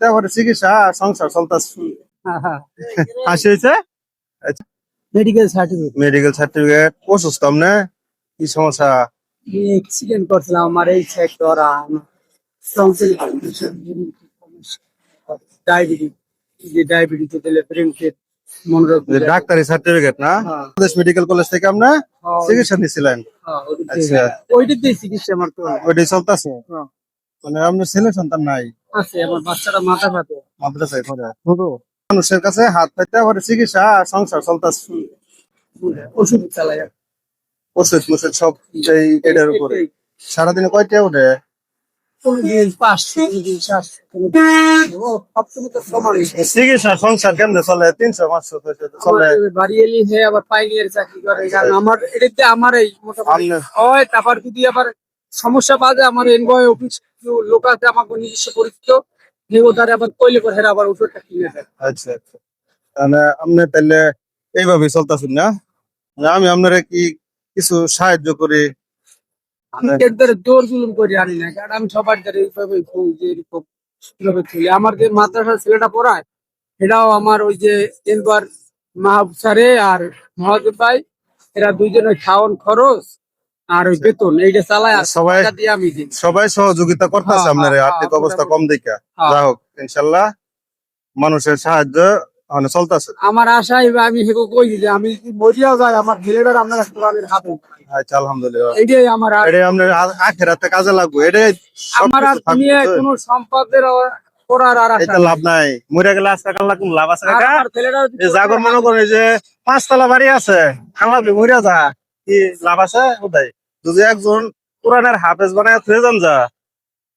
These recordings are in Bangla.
পাইতে আবার চিকিৎসা সংসার চলতেছে। হাসি হয়েছে? Medical certificate medical certificate. অসুস্থ আপনি? কি সমস্যা? অ্যাক্সিডেন্ট করছিলাম আমার এই সেক্টর ডায়াবেটিস ডায়াবেটিস দিলে প্রেমসেট মনোরোগ ডাক্তারি সার্টিফিকেট না? বাংলাদেশ মেডিকেল কলেজ থেকে আপনি চিকিৎসা নিছিলেন? আচ্ছা, ওইটা দিয়ে চিকিৎসা আমার তো ওইটাই চলতেছে। মানে আপনার ছেলে সন্তান নাই? আছে, আমার বাচ্চাটা মাথা ফাটে মাদ্রাসায় পড়ে। মানুষের কাছে হাত পাইতে আবার চিকিৎসা সংসার চলতেছে। ওষুধ চালাই ওষুধ মুষুধ সব এটার উপরে। সারাদিনে কয়টা ওঠে? কোনদিন 500 কোনদিন 700 সবসময় তো সমানই। চিকিৎসা সংসার কেমনে চলে? 300-500 চলে? বাড়ি এলি হে আবার পাইনিয়ার চাকরি করে, কারণ আমার এটাতে আমার এই মোটামুটি হয়। তারপর যদি আবার সমস্যা বাজে আমার এনবয় অফিস লোক আছে আমাকে নিজস্ব পরিচিত, ওটারে আবার কইলে করে হেরা আবার ওষুধটা কিনে দেয়। আচ্ছা আচ্ছা, মানে আপনি তাহলে এইভাবে চলতেছেন না? আমি আপনারা কি কিছু সাহায্য করি? আমি এদের জোর জুলুম করে আনি না, কারণ আমি সবার দ্বারা এইভাবে যে এরকম কিভাবে চলি। আমার যে মাদ্রাসার ছেলেটা পড়ায় এটাও আমার ওই যে এনবার মাহবুব স্যারে আর মহাদেব ভাই, এরা দুইজন ওই খাওয়ান খরচ আর ওই বেতন এইটা চালায়, আর সবাই টাকা দিয়ে আমি দিই। সবাই সহযোগিতা করতেছে হ্যাঁ, আপনার হ্যাঁ, আর্থিক হ্যাঁ, অবস্থা কম মোটামুটি। দেখা। হ্যাঁ। যা হোক, ইনশাল্লাহ মানুষের সাহায্য মানে চলতেছে। আমার আশা আমি হেগো কই দিলে আমি যদি মরিয়াও যাই আমার ছেলেটার আপনার কোরআনের হাতে, আচ্ছা, আলহামদুলিল্লাহ। এইটাই আমার এটাই আপনার আখেরাতে কাজে লাগবে। এটাই আমার আর দুনিয়ায় কোনো সম্পদের করার আর আশা এটা লাভ নাই। মরে গেলে আজকে কাল্লা কোন লাভ আছে আর কাকা? আমার ছেলেটা এই জাগর মনে করে যে 5 তলা বাড়ি আছে, আমার মরিয়া যা কি লাভ আছে? ওটাই যদি একজন কোরআনের হাফেজ বানায় থুয়ে যান যা,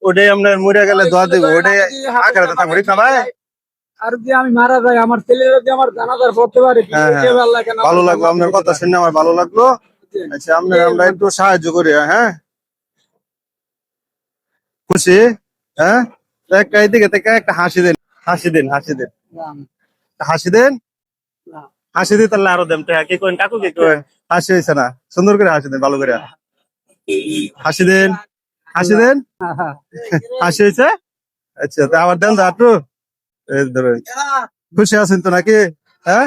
ওটাই আপনার মরে গেলে দোয়া দিব। ওটাই আখেরাতে থাকবে, ঠিক না ভাই? আর যদি আমি মারা যাই আমার ছেলেরা যদি আমার জানাজার পড়তে পারে, হ্যাঁ, হ্যাঁ। আল্লাহ কেন ভালো লাগলো আপনার কথা শুনে, আমার ভালো লাগলো। আচ্ছা, আমরা একটু সাহায্য করি। হ্যাঁ, খুশি? হ্যাঁ, একটা এইদিকে থেকে একটা হাসি দেন, হাসি দেন, হাসি দেন, হাসি দেন, হাসি দিতে তাহলে আরো দেন। কি করেন কাকু, কি করেন? হাসি হয়েছে না? সুন্দর করে হাসি দেন, ভালো করে হাসি দেন, হাসি দেন। হাসি হয়েছে? আচ্ছা, তা আবার দেন তো একটু। এই ধরেন। খুশি আছেন তো নাকি? হ্যাঁ।